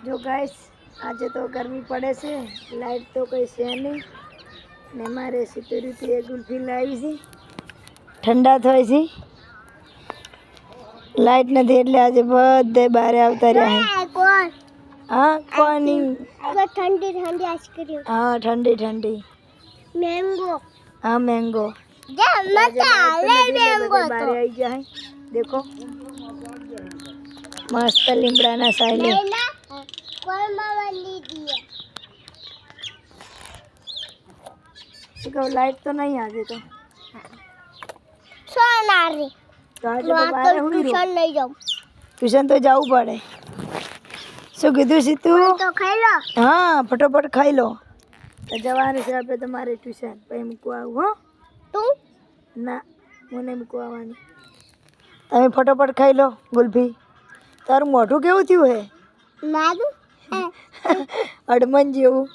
જો ગાઈસ આજે તો ગરમી પડે છે, લાઈટ તો કઈ છે નહીં ને મારે સિક્યુરિટી એ ગુલ્ફી લાવી છે, ઠંડા થાય છે, લાઈટ નથી એટલે આજે બધે બહાર આવતા રહ્યા છે. હા કોની ઠંડી ઠંડી આઈસ્ક્રીમ, હા ઠંડી ઠંડી મેંગો, હા મેંગો બહાર આવી જાય. દેખો મસ્ત લીમડાના સાયલે લાઈટ તો નહીં આજે તો સોનારી તો આજે તો બહાર ટ્યુશન લઈ જાઉં. ટ્યુશન તો જવું પડે. શું કીધું સીતુ? તો ખાઈ લો. હા ફટોફટ ખાઈ લો. તો જવાનું છે આપણે તમારે ટ્યુશન. પછી મૂકવા આવું. હો તું ના હું નહીં મૂકવા આવવાની. તમે ફટોફટ ખાઈ લો ગુલ્ફી. તારું મોઢું કેવું થયું હે? મારું અડમન જેવું.